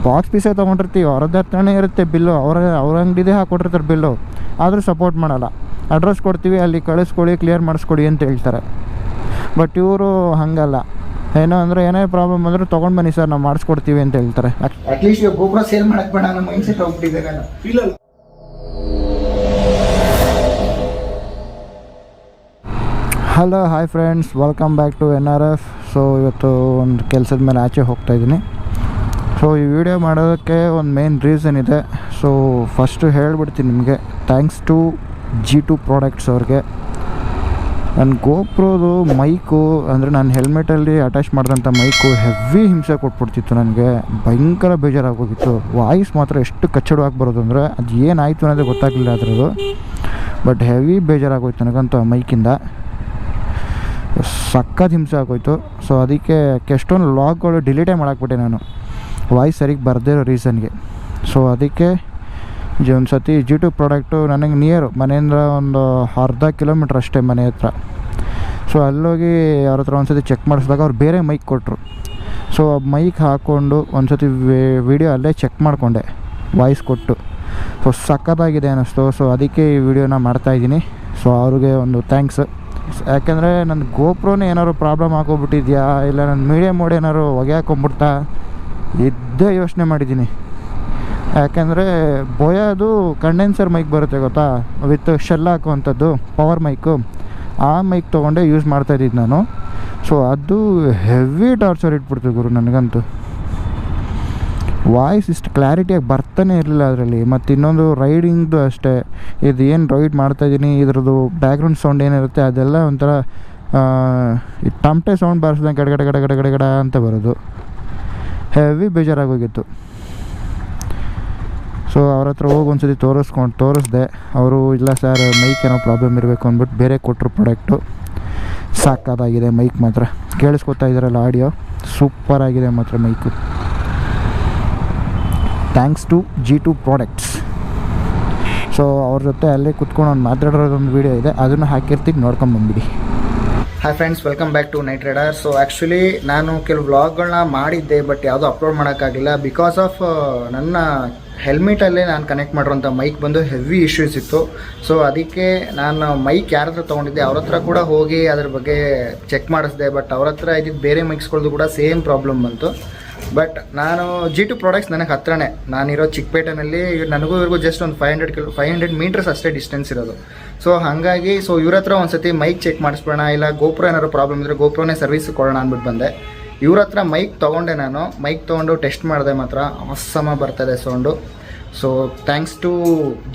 Box ಪೀಸೇ ತೊಗೊಂಡಿರ್ತೀವಿ, ಅವ್ರದ್ದು ಹತ್ರನೇ ಇರುತ್ತೆ ಬಿಲ್ಲು, ಅವ್ರ ಅಂಗಡಿದೇ ಹಾಕ್ಕೊಟ್ಟಿರ್ತಾರೆ ಬಿಲ್ಲು, ಆದರೂ ಸಪೋರ್ಟ್ ಮಾಡಲ್ಲ. ಅಡ್ರೆಸ್ ಕೊಡ್ತೀವಿ, ಅಲ್ಲಿ ಕಳಿಸ್ಕೊಡಿ, ಕ್ಲಿಯರ್ ಮಾಡಿಸ್ಕೊಡಿ ಅಂತ ಹೇಳ್ತಾರೆ. ಬಟ್ ಇವರು ಹಾಗಲ್ಲ, ಏನೋ ಅಂದರೆ ಏನೇ ಪ್ರಾಬ್ಲಮ್ ಅಂದರೆ ತೊಗೊಂಡು ಬನ್ನಿ ಸರ್, ನಾವು ಮಾಡಿಸ್ಕೊಡ್ತೀವಿ ಅಂತ ಹೇಳ್ತಾರೆ. ಅಟ್ಲೀಸ್ಟ್ ಇವಾಗ ಗೋಪುರ ಸೇಲ್ ಮಾಡಕ್ಕೆ ಬೇಡ ಅನ್ನೋ ಮೈಂಡ್ ಸೆಟ್ ಹೋಗ್ಬಿಟ್ಟಿದೆ ನಾನು. ಇಲ್ಲ hello hi friends, welcome back to NRF. So ಇವತ್ತು ಒಂದು ಕೆಲಸದ ಮೇಲೆ ಆಚೆ ಹೋಗ್ತಾಯಿದ್ದೀನಿ. ಸೊ ಈ ವಿಡಿಯೋ ಮಾಡೋದಕ್ಕೆ ಒಂದು ಮೇನ್ ರೀಸನ್ ಇದೆ. ಸೊ ಫಸ್ಟು ಹೇಳ್ಬಿಡ್ತೀನಿ ನಿಮಗೆ, ಥ್ಯಾಂಕ್ಸ್ ಟು G2 ಪ್ರಾಡಕ್ಟ್ಸ್ ಅವ್ರಿಗೆ. ನನ್ನ ಗೋಪ್ರೋದು ಮೈಕು ಅಂದರೆ ನಾನು ಹೆಲ್ಮೆಟಲ್ಲಿ ಅಟ್ಯಾಚ್ ಮಾಡಿದಂಥ ಮೈಕು ಹೆವಿ ಹಿಂಸೆ ಕೊಟ್ಬಿಡ್ತಿತ್ತು. ನನಗೆ ಭಯಂಕರ ಬೇಜಾರಾಗೋಗಿತ್ತು. ವಾಯ್ಸ್ ಮಾತ್ರ ಎಷ್ಟು ಕಚ್ಚಡವಾಗಿ ಬರೋದು ಅಂದರೆ ಅದು ಏನಾಯಿತು ಅನ್ನೋದೇ ಗೊತ್ತಾಗಲಿಲ್ಲ ಅದರದ್ದು. ಬಟ್ ಹೆವಿ ಬೇಜಾರಾಗೋಯ್ತು ನನಗಂತೂ ಆ ಮೈಕಿಂದ, ಸಖತ್ ಹಿಂಸೆ ಆಗೋಯ್ತು. ಸೊ ಅದಕ್ಕೆ ಎಷ್ಟೊಂದು ಲಾಗ್ಗಳು ಡಿಲೀಟೇ ಮಾಡಾಕ್ಬಿಟ್ಟೆ ನಾನು, ವಾಯ್ಸ್ ಸರಿಗೆ ಬರದೇ ಇರೋ ರೀಸನ್ಗೆ. ಸೊ ಅದಕ್ಕೆ ಒಂದು ಸತಿ G2 ಪ್ರಾಡಕ್ಟು ನನಗೆ ನಿಯರು, ಮನೆಯಿಂದ ಒಂದು ಅರ್ಧ ಕಿಲೋಮೀಟ್ರ್ ಅಷ್ಟೇ ಮನೆ ಹತ್ರ. ಸೊ ಅಲ್ಲೋಗಿ ಅವ್ರ ಹತ್ರ ಒಂದು ಸತಿ ಚೆಕ್ ಮಾಡಿಸಿದಾಗ ಅವ್ರು ಬೇರೆ ಮೈಕ್ ಕೊಟ್ಟರು. ಸೊ ಆ ಮೈಕ್ ಹಾಕ್ಕೊಂಡು ಒಂದು ಸತಿ ವಿಡಿಯೋ ಅಲ್ಲೇ ಚೆಕ್ ಮಾಡಿಕೊಂಡೆ ವಾಯ್ಸ್ ಕೊಟ್ಟು. ಸೊ ಸಖತ್ತಾಗಿದೆ ಅನ್ನಿಸ್ತು. ಸೊ ಅದಕ್ಕೆ ಈ ವಿಡಿಯೋನ ಮಾಡ್ತಾಯಿದ್ದೀನಿ. ಸೊ ಅವ್ರಿಗೆ ಒಂದು ಥ್ಯಾಂಕ್ಸ್. ಯಾಕೆಂದರೆ ನನ್ನ ಗೋಪ್ರೋನೇ ಏನಾದ್ರು ಪ್ರಾಬ್ಲಮ್ ಹಾಕೋಬಿಟ್ಟಿದ್ಯಾ, ಇಲ್ಲ ನನ್ನ ಮೀಡಿಯಾ ಮೋಡ್ ಏನಾದ್ರು ಹೊಗೆ ಹಾಕೊಂಬಿಡ್ತಾ ಇದ್ದೇ ಯೋಚನೆ ಮಾಡಿದ್ದೀನಿ. ಯಾಕೆಂದರೆ ಬೋಯಾದು ಕಂಡೆನ್ಸರ್ ಮೈಕ್ ಬರುತ್ತೆ ಗೊತ್ತಾ, ವಿತ್ ಶೆಲ್ ಹಾಕುವಂಥದ್ದು ಪವರ್ ಮೈಕು, ಆ ಮೈಕ್ ತೊಗೊಂಡೆ ಯೂಸ್ ಮಾಡ್ತಾಯಿದ್ದಿದ್ದು ನಾನು. ಸೊ ಅದು ಹೆವಿ ಟಾರ್ಚರ್ ಇಟ್ಬಿಡ್ತು ಗುರು ನನಗಂತೂ. ವಾಯ್ಸ್ ಇಷ್ಟು ಕ್ಲಾರಿಟಿಯಾಗಿ ಬರ್ತಾನೆ ಇರಲಿಲ್ಲ ಅದರಲ್ಲಿ. ಮತ್ತು ಇನ್ನೊಂದು ರೈಡಿಂಗ್ದು ಅಷ್ಟೇ, ಇದು ಏನು ರೈಡ್ ಮಾಡ್ತಾಯಿದ್ದೀನಿ ಇದ್ರದ್ದು ಬ್ಯಾಕ್ಗ್ರೌಂಡ್ ಸೌಂಡ್ ಏನಿರುತ್ತೆ ಅದೆಲ್ಲ ಒಂಥರ ಈ ಟಮಟೆ ಸೌಂಡ್ ಬಾರಿಸ್ದಂಗೆ ಗಡ ಗಡ ಗಡ ಗಡ ಗಡ ಗಡ ಅಂತ ಬರೋದು. ಹೆವಿ ಬೇಜಾರಾಗೋಗಿತ್ತು. ಸೊ ಅವ್ರ ಹತ್ರ ಹೋಗಿ ಒಂದು ಸತಿ ತೋರಿಸ್ದೆ. ಅವರು ಇಲ್ಲ ಸರ್ ಮೈಕ್ ಏನೋ ಪ್ರಾಬ್ಲಮ್ ಇರಬೇಕು ಅಂದ್ಬಿಟ್ಟು ಬೇರೆ ಕೊಟ್ಟರು ಪ್ರಾಡಕ್ಟು. ಸಾಕಾಗಿದೆ ಮೈಕ್ ಮಾತ್ರ, ಕೇಳಿಸ್ಕೊತಾ ಇದ್ದಾರಲ್ಲ ಆಡಿಯೋ, ಸೂಪರಾಗಿದೆ ಮಾತ್ರ mic. Thanks to G2 products. So ಅವ್ರ ಜೊತೆ ಅಲ್ಲೇ ಕುತ್ಕೊಂಡು ಒಂದು ಮಾತಾಡೋದೊಂದು ವೀಡಿಯೋ ಇದೆ, ಅದನ್ನು ಹಾಕಿರ್ತೀನಿ, ನೋಡ್ಕೊಂಬಂದ್ಬಿಡಿ. Hi friends, welcome back to Night Rider. So actually ನಾನು ಕೆಲವು ವ್ಲಾಗ್ಗಳನ್ನ ಮಾಡಿದ್ದೆ, ಬಟ್ ಯಾವುದೂ ಅಪ್ಲೋಡ್ ಮಾಡೋಕ್ಕಾಗಲಿಲ್ಲ. ಬಿಕಾಸ್ ಆಫ್ ನನ್ನ ಹೆಲ್ಮೆಟಲ್ಲೇ ನಾನು ಕನೆಕ್ಟ್ ಮಾಡಿರೋಂಥ ಮೈಕ್ ಬಂದು ಹೆವಿ ಇಶ್ಯೂಸ್ ಇತ್ತು. ಸೊ ಅದಕ್ಕೆ ನಾನು ಮೈಕ್ ಯಾರ ಹತ್ರ ತೊಗೊಂಡಿದ್ದೆ ಅವ್ರ ಹತ್ರ ಕೂಡ ಹೋಗಿ ಅದ್ರ ಬಗ್ಗೆ ಚೆಕ್ ಮಾಡಿಸಿದೆ. ಬಟ್ ಅವ್ರ ಹತ್ರ ಇದ್ದಿದ್ದು ಬೇರೆ ಮೈಕ್ಸ್ಗಳದ್ದು ಕೂಡ ಸೇಮ್ ಪ್ರಾಬ್ಲಮ್ ಬಂತು. ಬಟ್ ನಾನು G2 ಪ್ರಾಡಕ್ಟ್ಸ್ ನನಗೆ ಹತ್ರನೇ, ನಾನಿರೋ ಚಿಕ್ಕಪೇಟೆನಲ್ಲಿ, ನನಗೂ ಇವ್ರಿಗೂ ಜಸ್ಟ್ ಒಂದು 500 ಮೀಟರ್ಸ್ ಅಷ್ಟೇ ಡಿಸ್ಟೆನ್ಸ್ ಇರೋದು. ಸೊ ಹಾಗಾಗಿ ಇವ್ರ ಹತ್ರ ಒಂದು ಸತಿ ಮೈಕ್ ಚೆಕ್ ಮಾಡಿಸ್ಬೋಣ, ಇಲ್ಲ ಗೋಪ್ರೋ ಏನಾದ್ರು ಪ್ರಾಬ್ಲಮ್ ಇದ್ದರೆ ಗೋಪ್ರೋನೇ ಸರ್ವಿಸ್ ಕೊಡೋಣ ಅಂದ್ಬಿಟ್ಟು ಬಂದೆ. ಇವ್ರ ಹತ್ರ ಮೈಕ್ ತೊಗೊಂಡೆ ನಾನು. ಮೈಕ್ ತೊಗೊಂಡು ಟೆಸ್ಟ್ ಮಾಡಿದೆ, ಮಾತ್ರ ಅವಸಮ ಬರ್ತದೆ sound. So thanks to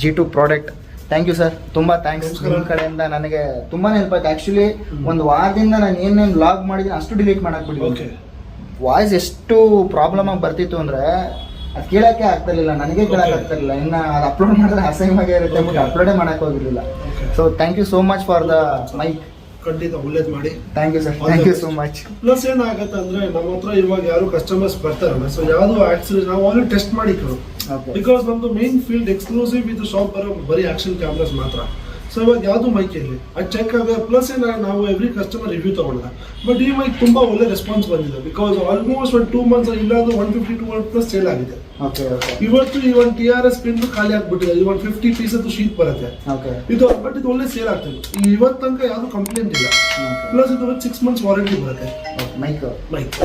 G2 product. Thank you sir, ತುಂಬ ಥ್ಯಾಂಕ್ಸ್. ನಿಮ್ಮ ಕಡೆಯಿಂದ ನನಗೆ ತುಂಬಾ ಹೆಲ್ಪ್ ಆಯ್ತು. ಆ್ಯಕ್ಚುಲಿ ಒಂದು ವಾರದಿಂದ ನಾನು ಏನೇನು ವ್ಲಾಗ್ ಮಾಡಿದ್ದೀನಿ ಅಷ್ಟು ಡಿಲೀಟ್ ಮಾಡಾಕ್ಬಿಟ್ಟು, ವಾಯ್ಸ್ ಎಷ್ಟು ಪ್ರಾಬ್ಲಮ್ ಆಗಿ ಬರ್ತಿತ್ತು ಅಂದರೆ ಅದು ಕೇಳೋಕ್ಕೆ ಆಗ್ತಿರ್ಲಿಲ್ಲ, ನನಗೆ ಕೇಳೋಕೆ ಆಗ್ತಿರ್ಲಿಲ್ಲ. ಇನ್ನು ಅದು ಅಪ್ಲೋಡ್ ಮಾಡಿದ್ರೆ ಅಸಹ್ಯವಾಗೇ ಇರುತ್ತೆ ಬಟ್ ಅಪ್ಲೋಡೇ ಮಾಡೋಕ್ಕೆ ಹೋಗಿರಲಿಲ್ಲ. So thank you so much for the mic. ಖಂಡಿತ ಒಳ್ಳೇದು ಮಾಡಿ. Thank you sir, thank you so much. Plus ಏನಾಗುತ್ತೆ ಅಂದರೆ ನಮ್ಮ ಹತ್ರ ಇವಾಗ ಯಾರು ಕಸ್ಟಮರ್ಸ್ ಬರ್ತಾರಲ್ಲ, ಸೊ ಯಾವುದು ಆಕ್ಚುಲಿ ನಾವು ಆಲ್ರೆಡಿ ಟೆಸ್ಟ್ ಮಾಡಿದ್ರು. ಬಿಕಾಸ್ ನಮ್ದು ಮೇನ್ ಫೀಲ್ಡ್ ಎಕ್ಸ್ಕ್ಲೂಸಿವ್ ಇದು ಶಾಪ್ ಬರೋ ಬರೀ ಆಕ್ಷನ್ ಕ್ಯಾಮ್ರಾಸ್ ಮಾತ್ರ. ಸೊ ಇವಾಗ ಯಾವುದು ಮೈಕ್ ಇರಲಿ ಅದು ಚೆಕ್ ಆಗ. ಪ್ಲಸ್ ನಾವು ಎವ್ರಿ ಕಸ್ಟಮರ್ ರಿವ್ಯೂ ತಗೊಂಡ, ಬಟ್ ಈ ಮೈಕ್ ತುಂಬಾ ಒಳ್ಳೆ ರೆಸ್ಪಾನ್ಸ್ ಬಂದಿದೆ. ಬಿಕಾಸ್ ಆಲ್ಮೋಸ್ಟ್ ಒಂದು 2 ಮಂತ್ಸ್ ಇಲ್ಲಾಂದ್ರೆ 150-200+ ಸೇಲ್ ಆಗಿದೆ. ಇವತ್ತು ಈ ಒಂದು TRS ಪಿನ್ ಖಾಲಿ ಆಗ್ಬಿಟ್ಟಿದೆ. ಈ 150 ಪೀಸ್ ಶೀಟ್ ಬರುತ್ತೆ ಇದು, ಬಟ್ ಇದು ಒಳ್ಳೆ ಸೇಲ್ ಆಗ್ತದೆ. ಇವತ್ತು ತನಕ ಯಾವ್ದು ಕಂಪ್ಲೇಂಟ್ ಇಲ್ಲ. ಪ್ಲಸ್ ಇದು 6 ಮಂತ್ಸ್ ವಾರಂಟಿ ಬರುತ್ತೆ mic.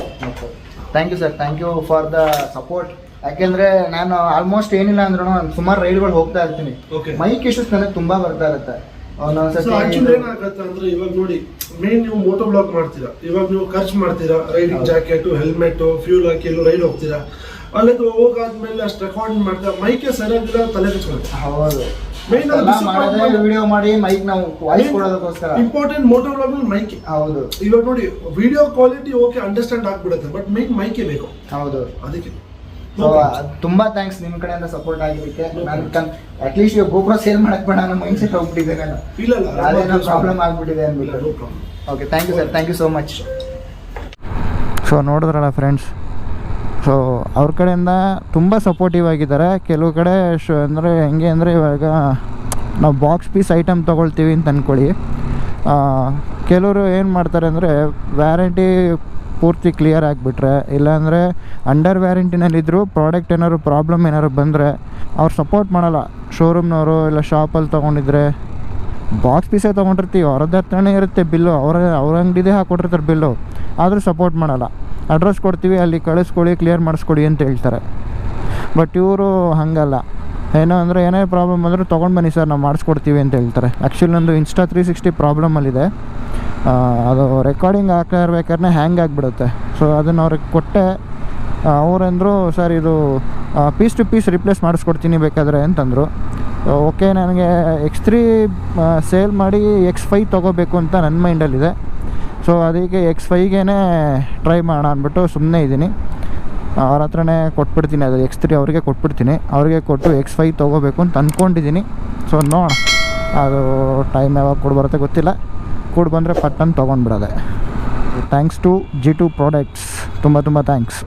Thank you sir, thank you for the support. ಯಾಕೆಂದ್ರೆ ನಾನು ಆಲ್ಮೋಸ್ಟ್ ಏನಿಲ್ಲ ಅಂದ್ರೂ ಸುಮಾರು ರೈಡ್ಗಳು ಹೋಗ್ತಾ ಇರ್ತೀನಿ. ಮೈಕ್ ಇಶ್ಯೂಸ್ ನನಗೆ ತುಂಬಾ ಬರ್ತಾ ಇರುತ್ತೆ. ಆಕ್ಚುಲಿ ಏನಾಗತ್ತೆ ಅಂದ್ರೆ ಇವಾಗ ನೋಡಿ, ಮೇನ್ ನೀವು ಮೋಟೋ ಬ್ಲಾಗ್ ಮಾಡ್ತೀರಾ, ಇವಾಗ ನೀವು ಖರ್ಚು ಮಾಡ್ತೀರಾ, ರೈಡಿಂಗ್ ಜಾಕೆಟ್, ಹೆಲ್ಮೆಟ್, ಫ್ಯೂಲ್ ಹಾಕಿ ಎಲ್ಲೋ ರೈಡ್ ಹೋಗ್ತೀರಾ, ಅಲ್ಲಿದ್ದು ಹೋಗಾದ್ಮೇಲೆ ಅಷ್ಟು ರೆಕಾರ್ಡ್ ಮಾಡ್ತಾ ಮೈಕೆ ಸರಿಯಾಗಿಲ್ಲ, ತಲೆ ಕೆಚ್ಕೊಳುತ್ತೆ. ಹೌದು, ವಿಡಿಯೋ ಮಾಡಿ ಮೈಕ್ ನಾವು ವಾಯ್ಸ್ ಕೊಡೋದಕ್ಕೋಸ್ಕರ ಇಂಪಾರ್ಟೆಂಟ್ ಮೋಟೋ ಬ್ಲಾಗ್ ಮೈಕ್. ಹೌದು, ಇವಾಗ ನೋಡಿ ವಿಡಿಯೋ ಕ್ವಾಲಿಟಿ ಓಕೆ ಅಂಡರ್ಸ್ಟ್ಯಾಂಡ್ ಆಗ್ಬಿಡುತ್ತೆ, ಬಟ್ ಮೈಕೆ ಬೇಕು. ಹೌದು, ಅದಕ್ಕೆ ತುಂಬಾ ಥ್ಯಾಂಕ್ಸ್ ನಿಮ್ಮ ಕಡೆಯಿಂದ ಸಪೋರ್ಟ್ ಆಗಿದ್ದಕ್ಕೆ. ನಾನು ಅಟ್ಲೀಸ್ಟ್ ಇವಾಗ ಗೋಪುರ ಸೇಲ್ ಮಾಡಕ್ ಬೇಡ ಅನ್ನೋ ಮೈಂಡ್ ಸೆಟ್ ಹೋಗ್ಬಿಟ್ಟಿದೆ ನಾನು. ಅದೇನೋ ಪ್ರಾಬ್ಲಮ್ ಆಗ್ಬಿಟ್ಟಿದೆ ಅಂದ್ಬಿಟ್ಟು. Okay, thank you sir, thank you so much. So ನೋಡಿದ್ರಲ್ಲ ಫ್ರೆಂಡ್ಸ್, ಸೊ ಅವ್ರ ಕಡೆಯಿಂದ ತುಂಬ ಸಪೋರ್ಟಿವ್ ಆಗಿದ್ದಾರೆ. ಕೆಲವು ಕಡೆ ಅಂದರೆ ಹೆಂಗೆ ಅಂದರೆ ಇವಾಗ ನಾವು ಬಾಕ್ಸ್ ಪೀಸ್ ಐಟಮ್ ತೊಗೊಳ್ತೀವಿ ಅಂತ ಅಂದ್ಕೊಳ್ಳಿ, ಕೆಲವರು ಏನು ಮಾಡ್ತಾರೆ ಅಂದರೆ ವ್ಯಾರಂಟಿ ಪೂರ್ತಿ ಕ್ಲಿಯರ್ ಆಗಿಬಿಟ್ರೆ, ಇಲ್ಲಾಂದರೆ ಅಂಡರ್ ವ್ಯಾರಂಟಿನಲ್ಲಿದ್ದರೂ ಪ್ರಾಡಕ್ಟ್ ಏನಾದ್ರು ಪ್ರಾಬ್ಲಮ್ ಏನಾದ್ರು ಬಂದರೆ ಅವ್ರು ಸಪೋರ್ಟ್ ಮಾಡಲ್ಲ. ಶೋರೂಮ್ನವರು ಇಲ್ಲ ಶಾಪಲ್ಲಿ ತೊಗೊಂಡಿದ್ರೆ ಬಾಕ್ಸ್ ಪೀಸೇ ತೊಗೊಂಡಿರ್ತೀವಿ, ಅವ್ರದ್ದು ಹತ್ರನೇ ಇರುತ್ತೆ ಬಿಲ್ಲು, ಅವ್ರ ಅಂಗಡಿದೇ ಹಾಕ್ಕೊಟ್ಟಿರ್ತಾರೆ ಬಿಲ್ಲು, ಆದರೂ ಸಪೋರ್ಟ್ ಮಾಡಲ್ಲ. ಅಡ್ರೆಸ್ ಕೊಡ್ತೀವಿ, ಅಲ್ಲಿ ಕಳಿಸ್ಕೊಡಿ, ಕ್ಲಿಯರ್ ಮಾಡಿಸ್ಕೊಡಿ ಅಂತ ಹೇಳ್ತಾರೆ. ಬಟ್ ಇವರು ಹಾಗಲ್ಲ, ಏನೋ ಅಂದರೆ ಏನೇ ಪ್ರಾಬ್ಲಮ್ ಬಂದರೂ ತೊಗೊಂಡು ಬನ್ನಿ ಸರ್, ನಾವು ಮಾಡಿಸ್ಕೊಡ್ತೀವಿ ಅಂತ ಹೇಳ್ತಾರೆ. ಆ್ಯಕ್ಚುಲಿ ನಂದು Insta360 ಪ್ರಾಬ್ಲಮಲ್ಲಿದೆ, ಅದು ರೆಕಾರ್ಡಿಂಗ್ ಹಾಕ್ತಾ ಇರ್ಬೇಕಾದ್ರೆ ಹ್ಯಾಂಗ್ ಆಗಿಬಿಡುತ್ತೆ. ಸೊ ಅದನ್ನು ಅವ್ರಿಗೆ ಕೊಟ್ಟೆ, ಅವರಂದರು ಸರ್ ಇದು ಪೀಸ್ ಟು ಪೀಸ್ ರಿಪ್ಲೇಸ್ ಮಾಡಿಸ್ಕೊಡ್ತೀನಿ ಬೇಕಾದರೆ ಅಂತಂದರು. ಓಕೆ, ನನಗೆ X3 ಸೇಲ್ ಮಾಡಿ X5 ತೊಗೋಬೇಕು ಅಂತ ನನ್ನ ಮೈಂಡಲ್ಲಿದೆ. ಸೊ ಅದಕ್ಕೆ X5ಗೇ ಟ್ರೈ ಮಾಡೋಣ ಅಂದ್ಬಿಟ್ಟು ಸುಮ್ಮನೆ ಇದ್ದೀನಿ. ಅವ್ರ ಹತ್ರನೇ ಕೊಟ್ಬಿಡ್ತೀನಿ, ಅದು X3 ಅವ್ರಿಗೆ ಕೊಟ್ಬಿಡ್ತೀನಿ, ಅವ್ರಿಗೆ ಕೊಟ್ಟು X5 ತೊಗೋಬೇಕು ಅಂತ ಅಂದ್ಕೊಂಡಿದ್ದೀನಿ. ಸೊ ನೋಡೋಣ, ಅದು ಟೈಮ್ ಯಾವಾಗ ಕೂಡ ಬರುತ್ತೆ ಗೊತ್ತಿಲ್ಲ, ಕೂಡ ಬಂದರೆ ಪಟ್ಟನ್ನು ತೊಗೊಂಡ್ಬಿಡೋದೆ. ಥ್ಯಾಂಕ್ಸ್ ಟು G2 ಪ್ರಾಡಕ್ಟ್ಸ್, ತುಂಬ ಥ್ಯಾಂಕ್ಸ್.